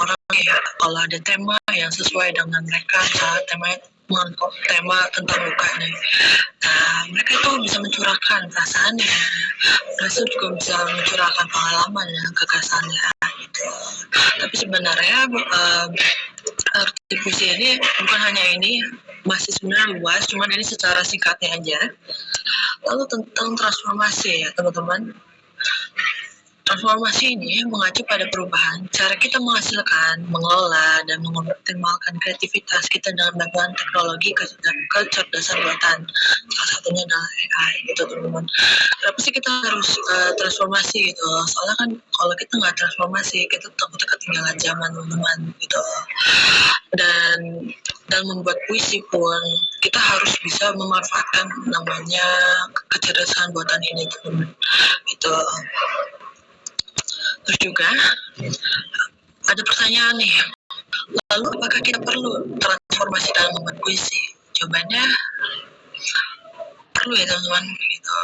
orang ya, kalau ada tema yang sesuai dengan mereka, misalnya tema tentang luka nih, nah mereka itu bisa mencurahkan perasaannya, mereka juga bisa mencurahkan pengalamannya, gagasannya gitu. Tapi sebenarnya arti puisi ini bukan hanya ini, masih sebenarnya luas, cuman ini secara singkatnya aja. Lalu tentang transformasi ya teman-teman. Transformasi ini mengacu pada perubahan cara kita menghasilkan, mengelola, dan mengoptimalkan kreativitas kita dengan bantuan teknologi kecerdasan buatan. Salah satunya adalah AI gitu teman-teman. Kenapa sih kita harus transformasi gitu? Soalnya kan kalau kita nggak transformasi, kita takutnya ketinggalan zaman teman-teman gitu. Dan membuat puisi pun kita harus bisa memanfaatkan namanya kecerdasan buatan ini teman-teman. Gitu. Terus juga ada pertanyaan nih, lalu apakah kita perlu transformasi dalam membuat puisi? Jawabannya perlu ya teman-teman. Gitu.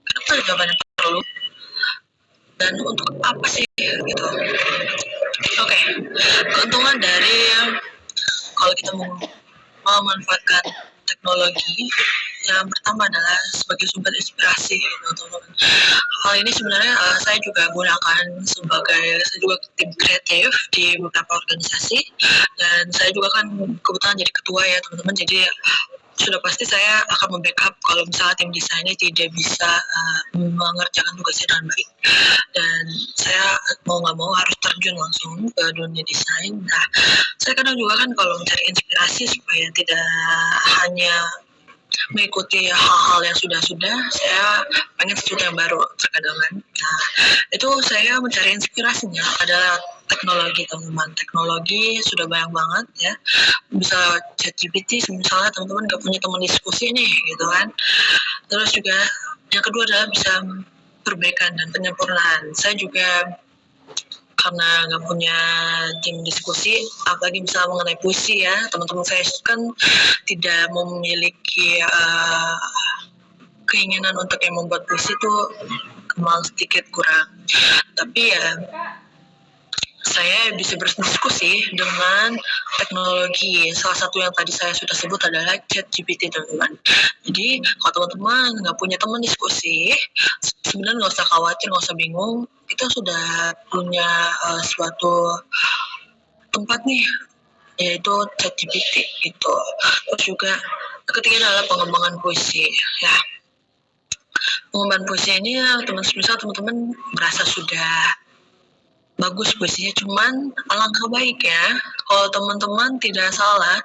Kenapa jawabannya perlu? Dan untuk apa sih? Gitu. Oke, keuntungan dari kalau kita mau memanfaatkan teknologi, yang pertama adalah sebagai sumber inspirasi gitu teman-teman. Hal ini sebenarnya saya juga gunakan saya juga tim kreatif di beberapa organisasi, dan saya juga kan kebetulan jadi ketua ya teman-teman, jadi sudah pasti saya akan membackup kalau misalnya tim desainnya tidak bisa mengerjakan tugasnya dengan baik, dan saya mau nggak mau harus terjun langsung ke dunia desain. Nah, saya kadang juga kan kalau mencari inspirasi supaya tidak hanya mengikuti hal-hal yang sudah-sudah, saya pengen sesuatu yang baru terkadang kan. Nah, itu saya mencari inspirasinya adalah teknologi teman-teman. Teknologi sudah banyak banget ya, bisa ChatGPT misalnya teman-teman gak punya teman diskusi nih gitu kan. Terus juga yang kedua adalah bisa perbaikan dan penyempurnaan. Saya juga karena nggak punya tim diskusi, apalagi misalnya mengenai puisi ya, teman-teman saya kan tidak memiliki keinginan untuk yang membuat puisi itu memang sedikit kurang. Tapi ya saya bisa berdiskusi dengan teknologi. Salah satu yang tadi saya sudah sebut adalah ChatGPT teman-teman. Jadi kalau teman-teman nggak punya teman diskusi, sebenarnya nggak usah khawatir, nggak usah bingung. Kita sudah punya suatu tempat nih, yaitu ChatGPT itu. Terus juga ketiga adalah pengembangan puisi ya. Pengembangan puisi ini teman-teman merasa sudah bagus puisinya, cuman alangkah baik ya kalau teman-teman tidak salah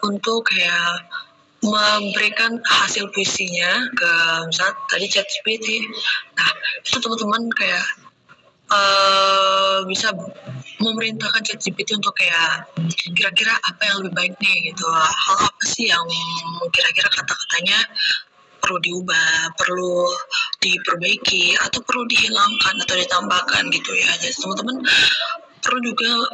untuk kayak memberikan hasil puisinya ke misalnya tadi ChatGPT. Nah, itu teman-teman kayak bisa memerintahkan ChatGPT untuk kayak kira-kira apa yang lebih baik nih gitu, hal apa sih yang kira-kira kata-katanya perlu diubah, perlu diperbaiki, atau perlu dihilangkan atau ditambahkan gitu ya. Jadi teman-teman perlu juga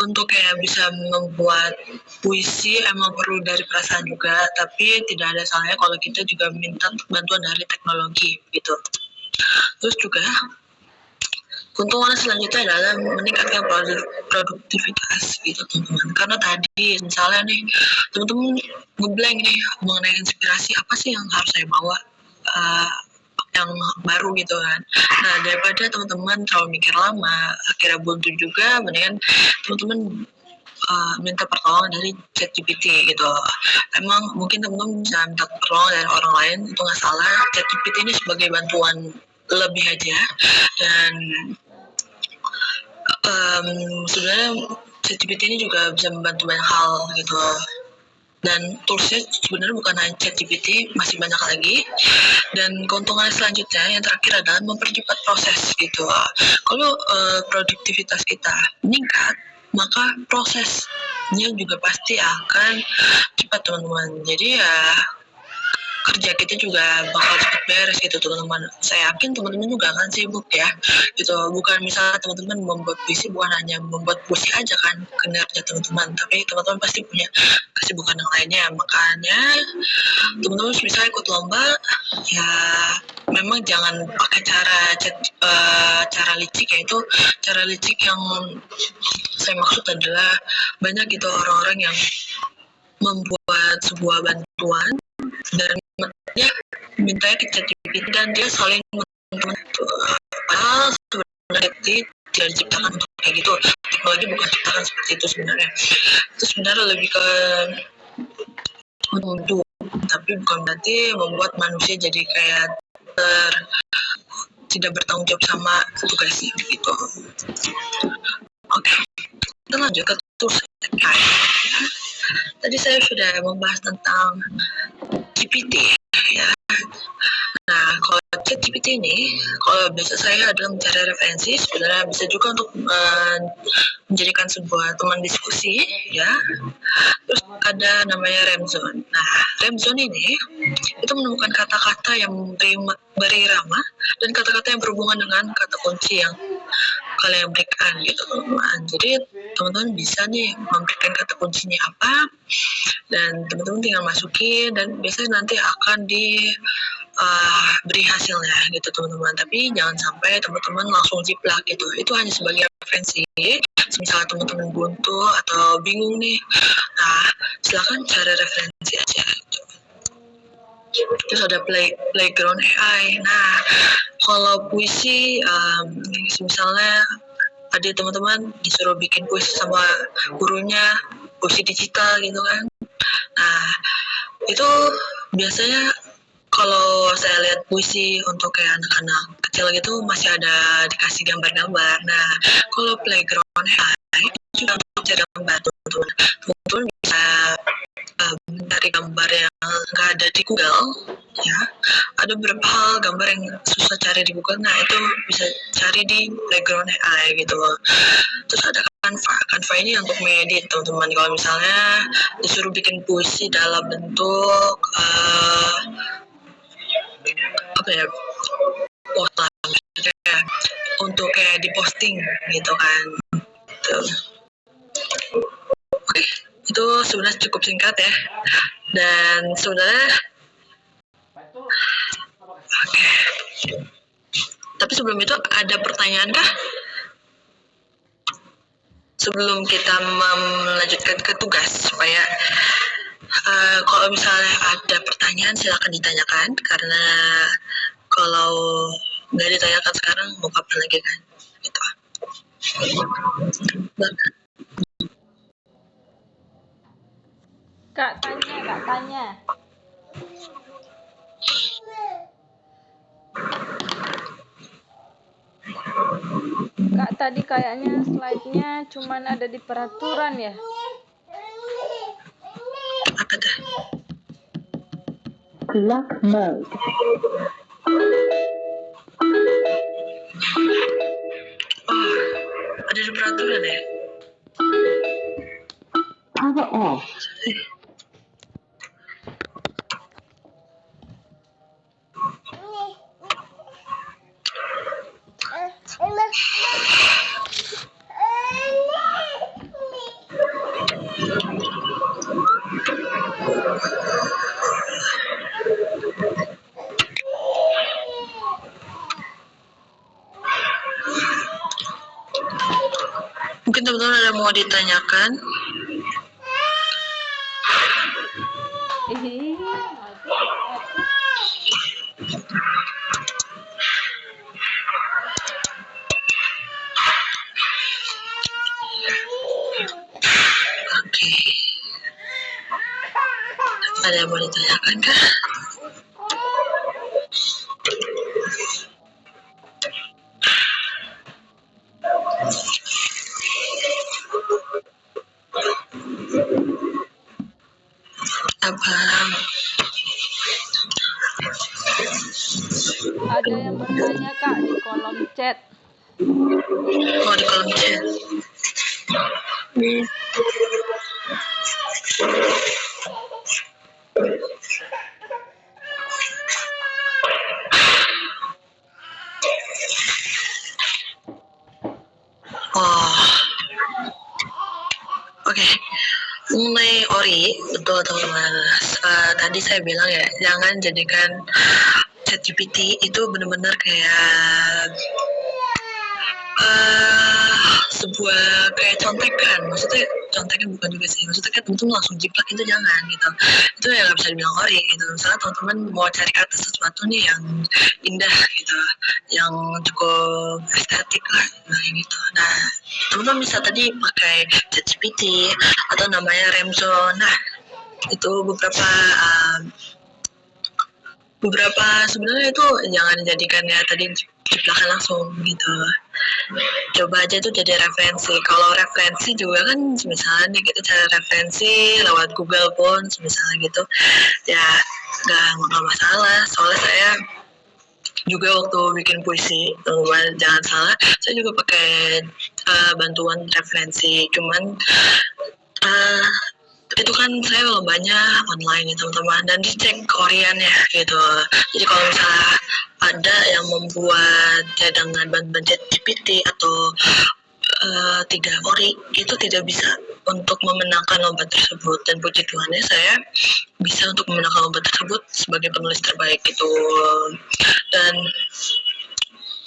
untuk kayak bisa membuat puisi emang perlu dari perasaan juga, tapi tidak ada salahnya kalau kita juga minta bantuan dari teknologi gitu. Terus juga keuntungan selanjutnya adalah meningkatkan produktivitas gitu teman-teman. Karena tadi misalnya nih teman-teman ngeblank nih mengenai inspirasi apa sih yang harus saya bawa yang baru gitu kan. Nah, daripada teman-teman terlalu mikir lama akhirnya buntu juga, mendingan teman-teman minta pertolongan dari ChatGPT gitu. Emang mungkin teman-teman bisa minta pertolongan dari orang lain, itu nggak salah. ChatGPT ini sebagai bantuan lebih aja, dan sebenarnya ChatGPT ini juga bisa membantu banyak hal gitu. Dan toolsnya sebenarnya bukan hanya ChatGPT, masih banyak lagi. Dan keuntungan selanjutnya yang terakhir adalah mempercepat proses gitu. Kalau produktivitas kita meningkat, maka prosesnya juga pasti akan cepat teman-teman. Jadi ya kerja kita juga bakal cepet beres gitu teman-teman. Saya yakin teman-teman juga akan sibuk ya gitu. Bukan misalnya teman-teman membuat puisi bukan hanya membuat puisi aja kan kerja teman-teman, tapi teman-teman pasti punya kesibukan yang lainnya. Makanya teman-teman bisa ikut lomba ya, memang jangan pakai cara licik, yaitu cara licik yang saya maksud adalah banyak gitu orang-orang yang membuat sebuah bantuan dan ya mintanya ke ChatGPT dan dia saling padahal sebenarnya tidak diciptakan untuk kayak gitu. Teknologi bukan ciptakan seperti itu sebenarnya. Itu sebenarnya lebih ke untuk, tapi bukan berarti membuat manusia jadi kayak tidak bertanggung jawab sama tugasnya gitu. Oke, kita lanjut ke tools AI. Tadi saya sudah membahas tentang GPT ya. Nah, kalau ChatGPT ini, kalau biasa saya adalah mencari referensi, sebenarnya bisa juga untuk menjadikan sebuah teman diskusi, ya. Terus ada namanya Remzone. Nah, Remzone ini itu menemukan kata-kata yang berirama dan kata-kata yang berhubungan dengan kata kunci yang kalian berikan gitu teman-teman. Jadi teman-teman bisa nih memberikan kata kuncinya apa dan teman-teman tinggal masukin dan biasanya nanti akan beri hasilnya gitu teman-teman. Tapi jangan sampai teman-teman langsung jiplak gitu. Itu hanya sebagai referensi. Misalnya teman-teman buntu atau bingung nih, nah silakan cari referensi aja gitu. Terus ada playground AI. Nah, kalau puisi, misalnya tadi teman-teman disuruh bikin puisi sama gurunya, puisi digital gitu kan. Nah, itu biasanya kalau saya lihat puisi untuk kayak anak-anak kecil gitu masih ada dikasih gambar-gambar. Nah, kalau playground AI itu juga untuk cari gambar teman-teman bisa mencari gambar yang nggak ada di Google ya. Ada beberapa hal gambar yang susah cari di Google, nah itu bisa cari di playground AI gitu. Terus ada Canva ini untuk mengedit teman-teman. Kalau misalnya disuruh bikin puisi dalam bentuk apa ya, poster untuk kayak diposting gitu kan. Oke, itu sebenarnya cukup singkat ya. Dan sebenarnya oke. Tapi sebelum itu ada pertanyaan kah? Sebelum kita melanjutkan ke tugas supaya kalau misalnya ada pertanyaan silakan ditanyakan, karena kalau nggak ditanyakan sekarang mau kapan lagi kan gitu. Kak tanya. Kak, tadi kayaknya slide-nya cuman ada di peraturan ya? Apa dah? Lock mode. Oh, ada di peraturan ya? Power off. Mungkin teman-teman ada mau ditanyakan? Oke. Ada yang mau ditanyakan kah? Abang. Ada yang bertanya Kak di kolom chat. Oh, di kolom chat. Oke, mengenai ori, betul teman-teman. Tadi saya bilang ya, jangan jadikan ChatGPT itu benar-benar kayak sebuah kayak contekan. Maksudnya contekan bukan juga sih. Maksudnya kan teman-teman langsung jiplak itu jangan gitu. Itu ya nggak bisa dibilang ori gitu. Misalnya teman-teman mau cari atas sesuatu nih yang indah gitu, yang cukup estetik lah gitu. Nah, teman-teman bisa tadi pakai ChatGPT atau namanya Remzo. Nah, itu beberapa sebenarnya itu jangan dijadikan ya tadi jiplakan langsung gitu. Coba aja tuh jadi referensi. Kalau referensi juga kan misalnya nih kita cari referensi lewat Google pun misalnya gitu ya nggak masalah. Soalnya saya juga waktu bikin puisi, teman-teman jangan salah, saya juga pakai bantuan referensi. Cuman itu kan saya lombanya online ya teman-teman, dan dicek oriannya gitu. Jadi kalau misalnya ada yang membuat ya dengan bantuan ChatGPT atau tidak ori, itu tidak bisa untuk memenangkan lomba tersebut. Dan puji Tuhannya saya bisa untuk memenangkan lomba tersebut sebagai penulis terbaik itu. Dan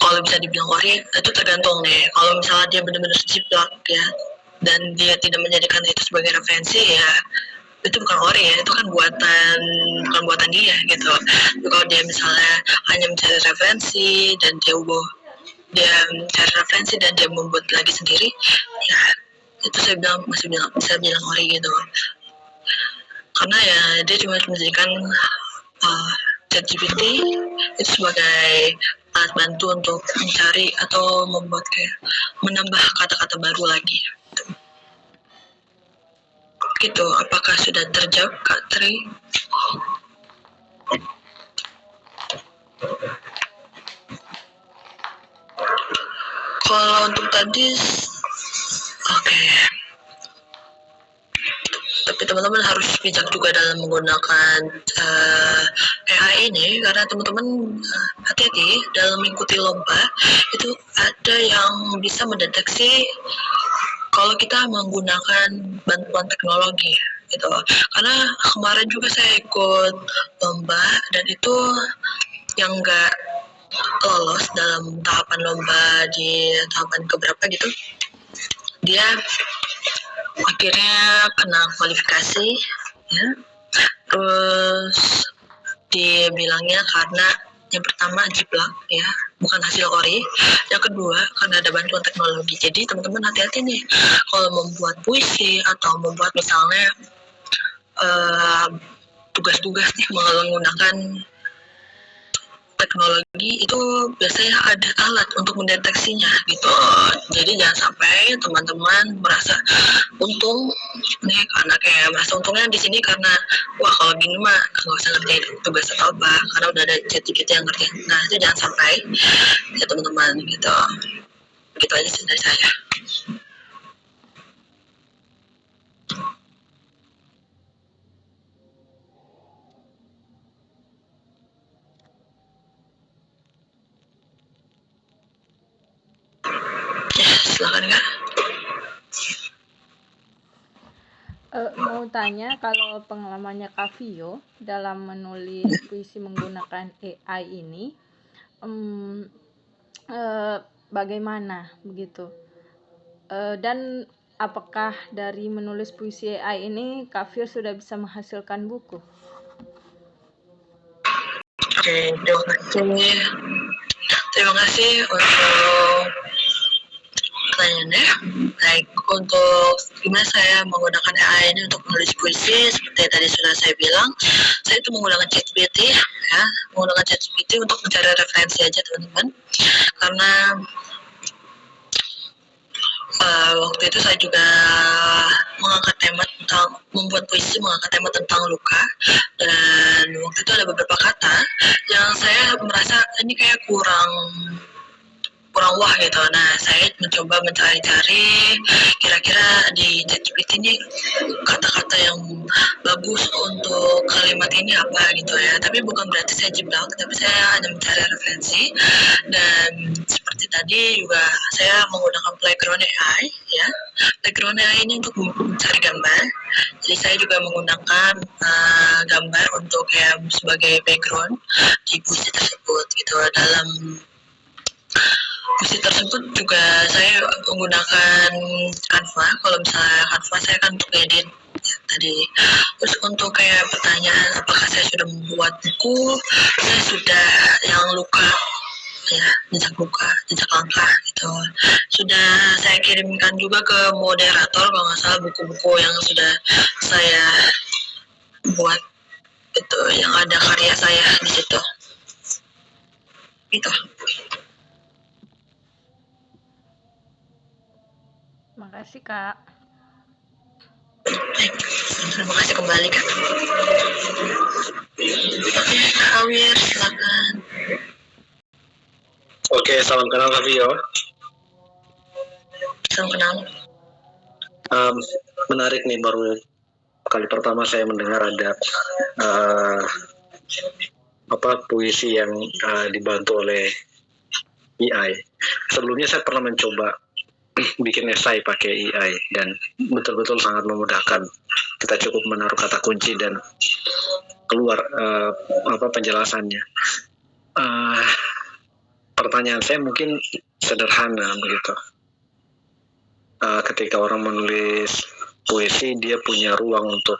kalau bisa dibilang ori itu tergantung nih. Kalau misalnya dia benar-benar jiplak ya, dan dia tidak menjadikan itu sebagai referensi ya, itu bukan ori ya, itu kan bukan buatan dia gitu. Tapi kalau dia misalnya hanya mencari referensi dan dia mencari referensi dan dia membuat lagi sendiri, ya itu saya bisa bilang ori gitu. Karena ya dia cuma menjadikan ChatGPT itu sebagai alat bantu untuk mencari atau membuat kayak menambah kata-kata baru lagi. Gitu, apakah sudah terjawab Kak Tri? Kalau untuk tadi, oke. Tapi teman-teman harus bijak juga dalam menggunakan AI ini, karena teman-teman hati-hati dalam mengikuti lomba. Itu ada yang bisa mendeteksi kalau kita menggunakan bantuan teknologi gitu. Karena kemarin juga saya ikut lomba dan itu yang nggak lolos dalam tahapan lomba di tahapan keberapa gitu, dia akhirnya kena kualifikasi ya. Terus dia bilangnya karena yang pertama jiplak ya, bukan hasil ori. Yang kedua karena ada bantuan teknologi. Jadi teman-teman hati-hati nih kalau membuat puisi atau membuat misalnya tugas-tugas nih menggunakan teknologi, itu biasanya ada alat untuk mendeteksinya gitu. Jadi jangan sampai teman-teman merasa untung nih, karena kayak merasa untungnya di sini karena wah kalau gini mah nggak usah ngerjain tugas atau apa karena udah ada ChatGPT yang ngerjain. Nah itu jangan sampai ya teman-teman gitu. Begitu aja sih dari saya. Silakan Kak. Mau tanya, kalau pengalamannya Kak Vio dalam menulis puisi menggunakan AI ini, bagaimana begitu? Dan apakah dari menulis puisi AI ini Kak Vio sudah bisa menghasilkan buku? Oke, terima kasih untuk pertanyaannya. Baik, untuk gimana saya menggunakan AI ini untuk menulis puisi, seperti tadi sudah saya bilang, saya itu menggunakan ChatGPT ya, menggunakan ChatGPT untuk mencari referensi aja teman-teman. Karena waktu itu saya juga mengangkat tema tentang membuat puisi, mengangkat tema tentang luka, dan waktu itu ada beberapa kata yang saya merasa ini kayak kurang wah gitu. Nah saya mencoba mencari-cari kira-kira di ChatGPT ini kata-kata yang bagus untuk kalimat ini apa gitu ya. Tapi bukan berarti saya jiplak, tapi saya hanya mencari referensi. Dan seperti tadi juga saya menggunakan playground AI ya. background AI ini untuk mencari gambar. Jadi saya juga menggunakan gambar untuk kayak sebagai background di puisi tersebut gitu. Dalam puisi tersebut juga saya menggunakan Canva. Kalau misalnya Canva saya kan untuk edit tadi. Terus untuk kayak pertanyaan apakah saya sudah membuat buku, saya sudah yang luka ya, jejak langkah gitu. Sudah saya kirimkan juga ke moderator kalau nggak salah buku-buku yang sudah saya buat itu, yang ada karya saya di situ. Itu. Makasih, Kak. Terima kasih kembali, Kak. Oke, Kak Awir, silakan. Oke, salam kenal Kavio. Salam kenal. Menarik nih, baru kali pertama saya mendengar ada puisi yang dibantu oleh AI. Sebelumnya saya pernah mencoba bikin esai pakai AI dan betul-betul sangat memudahkan. Kita cukup menaruh kata kunci dan keluar penjelasannya. Pertanyaan saya mungkin sederhana begitu. Ketika orang menulis puisi, dia punya ruang untuk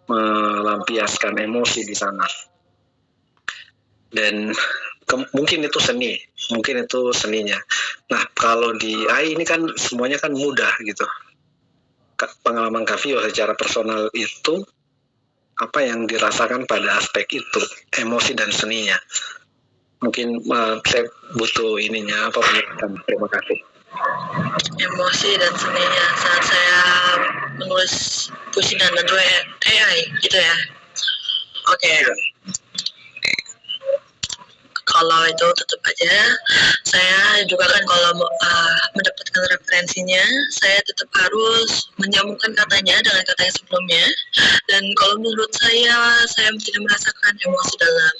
melampiaskan emosi di sana. Dan mungkin itu seni, mungkin itu seninya. Nah, kalau di AI ini kan semuanya kan mudah gitu. Pengalaman Kavio secara personal itu apa yang dirasakan pada aspek itu, emosi dan seninya. Mungkin saya butuh ininya penjelasan. Terima kasih. Emosi dan seninya saat saya menulis puisi dan bantu AI gitu ya. Oke. Kalau itu tetap aja saya juga kan kalau mendapatkan referensinya saya tetap harus menyambungkan katanya dengan kata yang sebelumnya, dan kalau menurut saya tidak merasakan emosi dalam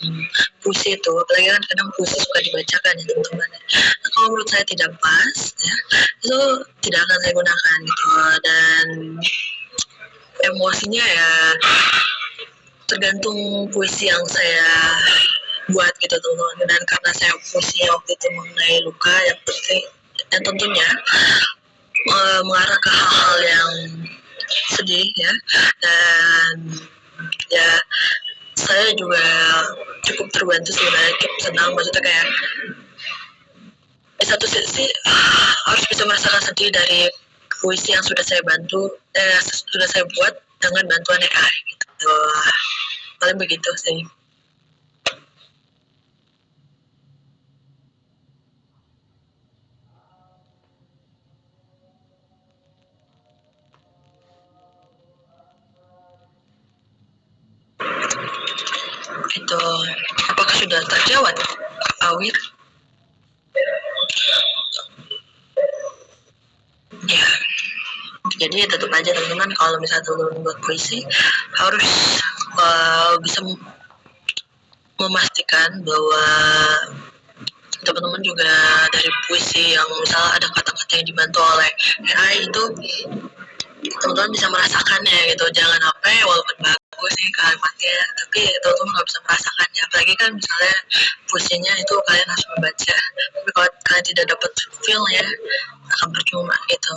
puisi itu, apalagi kan kadang puisi suka dibacakan ya teman-teman. Nah, kalau menurut saya tidak pas ya, itu tidak akan saya gunakan gitu, dan emosinya ya tergantung puisi yang saya buat gitu teman-teman. Dan karena saya puisi waktu itu mengenai luka yang penting dan tentunya mengarah ke hal-hal yang sedih ya, dan ya saya juga cukup terbantu sebenarnya, cukup senang, maksudnya kayak di satu sisi harus bisa merasakan sedih dari puisi yang sudah saya bantu, sudah saya buat dengan bantuan AI gitu. Paling begitu sih. Itu apakah sudah terjawab, Awir? Ya, jadi tetap aja teman-teman, kalau misalnya teman-teman buat puisi harus bisa memastikan bahwa teman-teman juga dari puisi yang misalnya ada kata-kata yang dibantu oleh AI itu teman-teman bisa merasakannya gitu. Jangan sampai walaupun bagus nih kalimatnya tapi teman-teman nggak bisa merasakannya, apalagi kan misalnya puisinya itu kalian harus membaca, tapi kalau kalian tidak dapat feel-nya akan percuma gitu.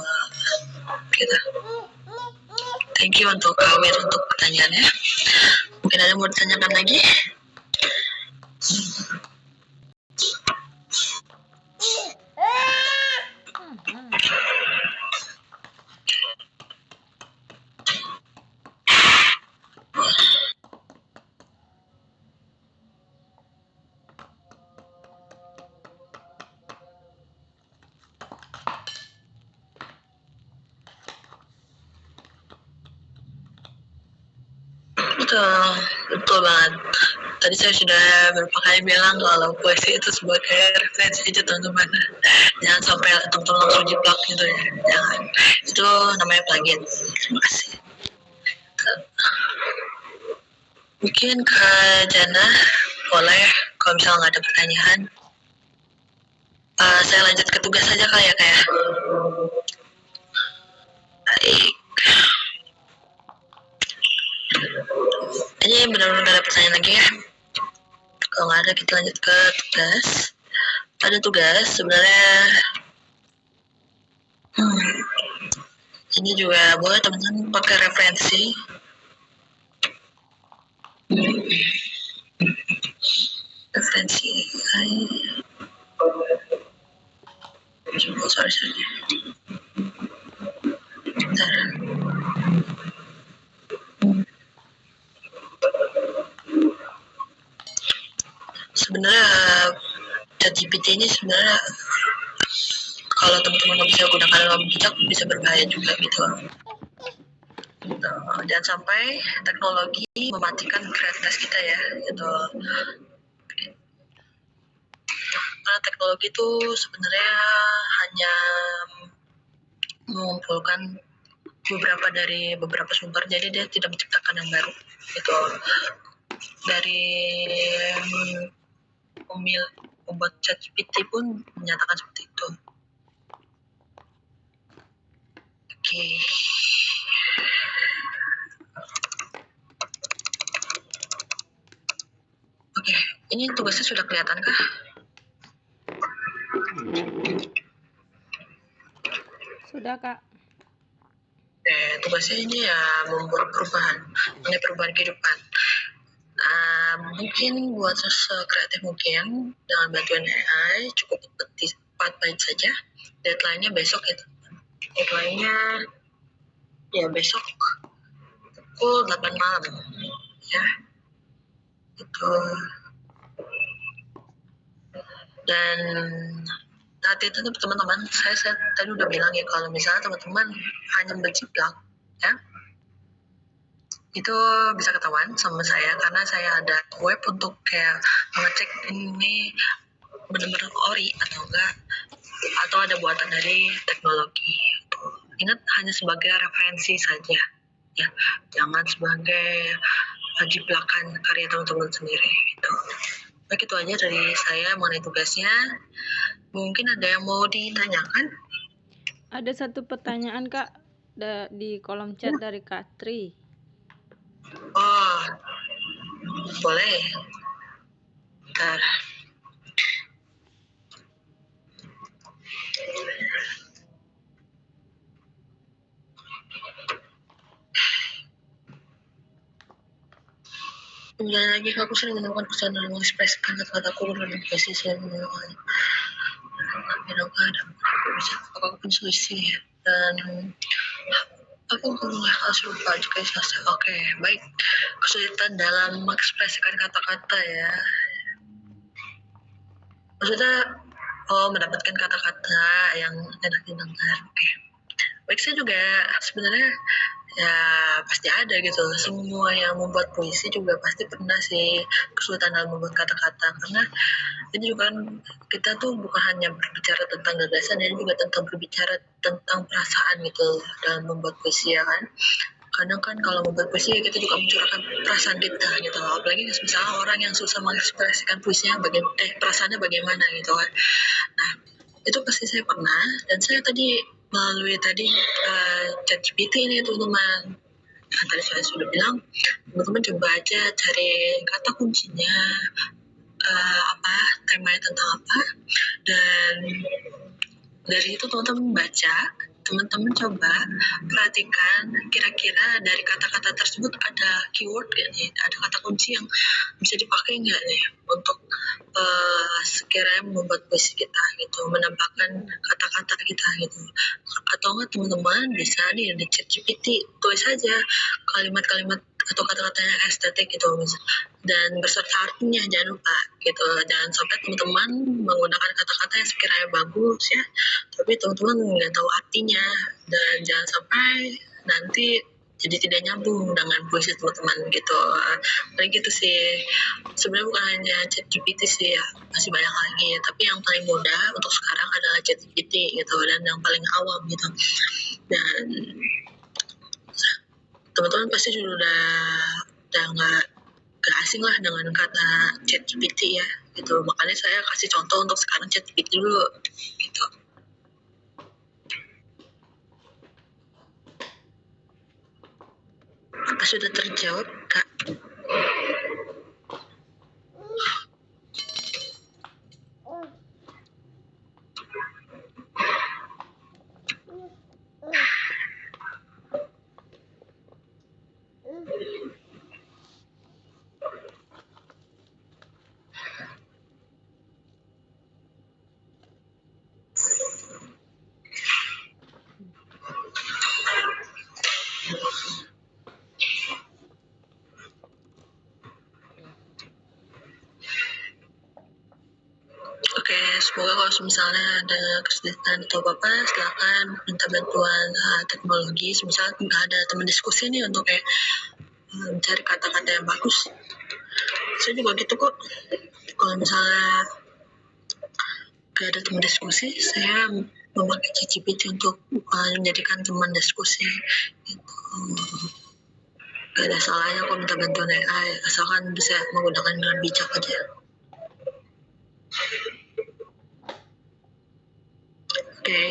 Thank you untuk Awir untuk pertanyaannya. Mungkin ada yang mau ditanyakan lagi? Betul banget. Tadi saya sudah beberapa kali bilang kalau puisi itu sebagai referensi aja teman-teman. Jangan sampai teman-teman langsung jiplak gitu ya. Jangan. Itu namanya plagiat. Terima kasih. Mungkin Kak Jana boleh kalau misalnya nggak ada pertanyaan. Saya lanjut ke tugas saja kali ya, kayak. ini benar-benar gak ada pertanyaan lagi ya. Kalau nggak ada kita lanjut ke tugas. Ada tugas sebenarnya. Ini juga boleh teman-teman pakai referensi. Referensi. Sorry. Bentar. Sebenarnya ChatGPT ini sebenarnya kalau teman-teman nggak bisa gunakan dalam bijak bisa berbahaya juga gitu. Jangan sampai teknologi mematikan kreativitas kita ya gitu. Karena teknologi itu sebenarnya hanya mengumpulkan beberapa sumber, jadi dia tidak menciptakan yang baru gitu. Dari pembuat ChatGPT pun menyatakan seperti itu. Oke. Oke, ini tugasnya sudah kelihatan kah? Sudah, Kak. Oke, tugasnya ini ya membuat perubahan, mengenai perubahan kehidupan. Mungkin buat sekreatif mungkin dengan bantuan AI cukup 4 menit saja. Deadline-nya besok ya. Deadline-nya ya besok pukul 8 malam ya. Itu. Dan nanti itu teman-teman, saya tadi udah bilang ya kalau misalnya teman-teman hanya berjiplak ya, itu bisa ketahuan sama saya karena saya ada web untuk kayak mengecek ini benar-benar ori atau enggak, atau ada buatan dari teknologi. Ingat, hanya sebagai referensi saja ya, jangan sebagai jiplakan karya teman-teman sendiri gitu. Baik, itu aja dari saya mengenai tugasnya. Mungkin ada yang mau ditanyakan? Ada satu pertanyaan, Kak, di kolom chat dari Kak Tri. Oh, boleh. Bentar. Kemudian lagi, aku sering menemukan kesan dalam mengekspresikan kata-kataku dalam edukasi saya menemukan bisa apapun solusi ya. Dan aku mulai harus lupa juga selesai. Oke, baik. Kesulitan dalam mengekspresikan kata-kata ya. Maksudnya, mendapatkan kata-kata yang enak didengar. Oke. Baik, saya juga sebenarnya ya pasti ada gitu. Semua yang membuat puisi juga pasti pernah sih kesulitan dalam membuat kata-kata, karena ini juga kan kita tuh bukan hanya berbicara tentang gagasan, ini juga tentang berbicara tentang perasaan gitu dalam membuat puisi ya kan. Kadang kan kalau membuat puisi kita juga mencurahkan perasaan kita gitu, apalagi misalnya orang yang susah mengekspresikan puisinya perasaannya bagaimana gitu kan. Nah, itu pasti saya pernah, dan saya tadi melalui ChatGPT ini teman-teman. Nah, tadi saya sudah bilang teman-teman coba aja cari kata kuncinya, temanya tentang apa, dan dari itu teman-teman baca, teman-teman coba perhatikan kira-kira dari kata-kata tersebut ada keyword gak nih, ada kata kunci yang bisa dipakai nggak nih untuk sekiranya membuat puisi kita gitu, menambahkan kata-kata kita gitu. Atau enggak teman-teman bisa nih di ChatGPT tulis saja kalimat-kalimat atau kata-kata yang estetik gitu, dan beserta artinya, jangan lupa gitu. Jangan sampai teman-teman menggunakan kata-kata yang sekiranya bagus ya, tapi teman-teman nggak tahu artinya, dan jangan sampai nanti jadi tidak nyambung dengan puisi teman-teman gitu. Paling gitu sih. Sebenarnya bukan hanya ChatGPT sih ya, masih banyak lagi. Tapi yang paling mudah untuk sekarang adalah ChatGPT gitu, dan yang paling awam gitu. Dan teman-teman pasti sudah nggak asing lah dengan kata ChatGPT ya gitu. Makanya saya kasih contoh untuk sekarang ChatGPT dulu gitu. Apa sudah terjawab, Kak? semoga kalau misalnya ada kesulitan atau apa, silakan minta bantuan teknologi. Misalnya nggak ada teman diskusi nih untuk kayak mencari kata-kata yang bagus. Saya juga gitu kok. Kalau misalnya nggak ada teman diskusi, saya memakai ChatGPT untuk menjadikan teman diskusi. Gitu. Gak ada salahnya kok minta bantuan AI, asalkan bisa menggunakan dengan bijak aja. Oke.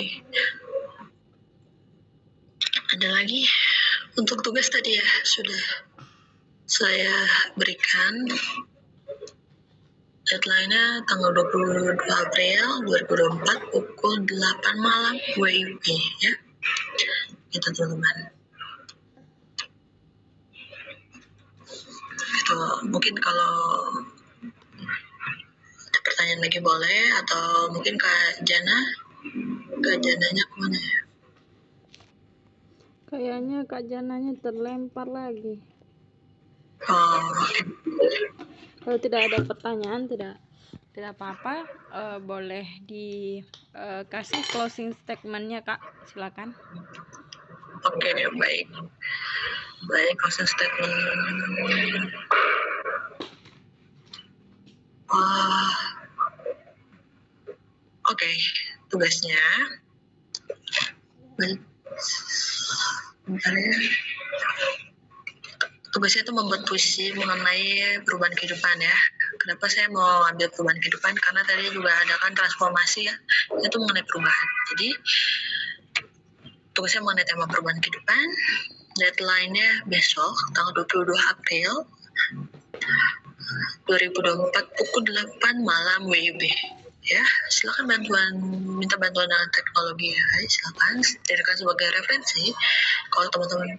Ada lagi untuk tugas tadi ya, sudah saya berikan. Deadline-nya tanggal 22 April 2024 pukul 8 malam WIB ya. Gitu teman-teman. Gitu. Mungkin kalau ada pertanyaan lagi boleh, atau mungkin Kak Jananya kemana ya? Kayaknya Kak Jananya terlempar lagi. Oh, Kalau tidak ada pertanyaan, tidak apa-apa. Boleh dikasih closing statement-nya, Kak. Silakan. Oke, baik. Closing statement. Oke, tugasnya. Bentar ya. Tugasnya itu membuat puisi mengenai perubahan kehidupan ya. Kenapa saya mau ambil perubahan kehidupan? Karena tadi juga ada kan transformasi ya, itu mengenai perubahan. Jadi tugasnya mengenai tema perubahan kehidupan. Deadline-nya besok tanggal 22 April 2024 pukul 8 malam WIB. Ya, silakan minta bantuan dengan teknologi ya. Silakan jadikan sebagai referensi. Kalau teman-teman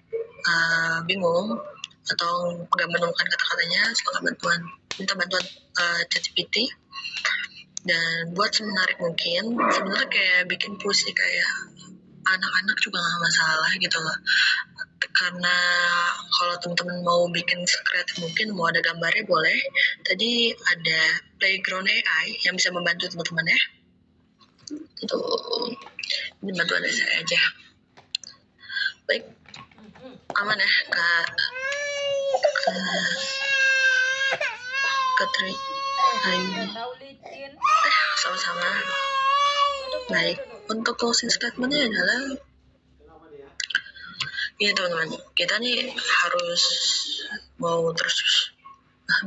bingung atau nggak menemukan kata-katanya, silakan minta bantuan ChatGPT. Dan buat semenarik mungkin, sebenarnya kayak bikin puisi kayak anak-anak juga nggak masalah gitu loh. Karena kalau teman-teman mau bikin sekreatif mungkin, mau ada gambarnya boleh. Tadi ada playground AI yang bisa membantu teman-teman ya. Itu ini bantuan dari saya aja. Baik, aman ya Kak Tri Ayu. Sama-sama. Baik, untuk closing statement-nya adalah ya teman-teman, kita nih harus mau terus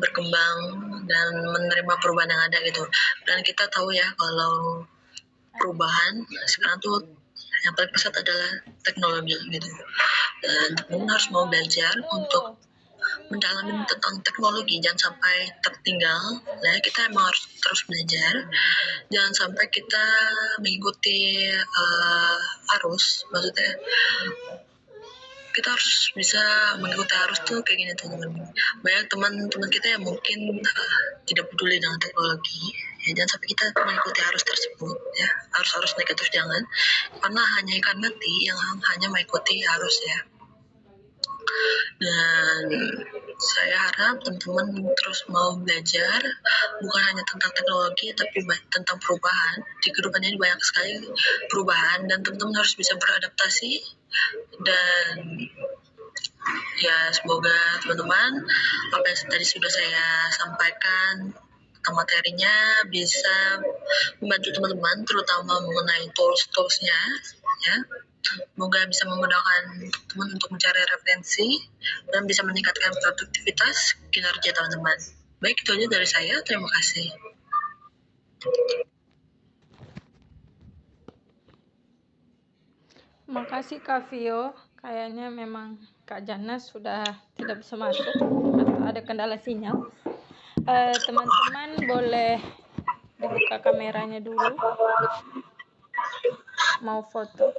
berkembang dan menerima perubahan yang ada gitu. Dan kita tahu ya kalau perubahan sekarang tuh yang paling pesat adalah teknologi gitu. Dan teman-teman harus mau belajar untuk mendalami tentang teknologi, jangan sampai tertinggal. Nah, kita emang harus terus belajar. Jangan sampai kita mengikuti arus, maksudnya kita harus bisa mengikuti arus tuh kayak gini teman-teman. Banyak teman-teman kita yang mungkin tidak peduli dengan teknologi. Ya, jangan sampai kita mengikuti arus tersebut ya. Arus negatif jangan. Karena hanya ikan mati yang hanya mengikuti arus ya. Dan saya harap teman-teman terus mau belajar, bukan hanya tentang teknologi tapi tentang perubahan. Di kehidupan ini banyak sekali perubahan dan teman-teman harus bisa beradaptasi. Dan ya semoga teman-teman apa yang tadi sudah saya sampaikan tentang materinya bisa membantu teman-teman, terutama mengenai tools-toolsnya ya. Semoga bisa memudahkan teman untuk mencari referensi dan bisa meningkatkan produktivitas kinerja teman-teman. Baik, itu aja dari saya. Terima kasih. Makasih Kak Vio. Kayaknya memang Kak Jana sudah tidak bisa masuk atau ada kendala sinyal. Teman-teman boleh dibuka kameranya dulu. Mau foto.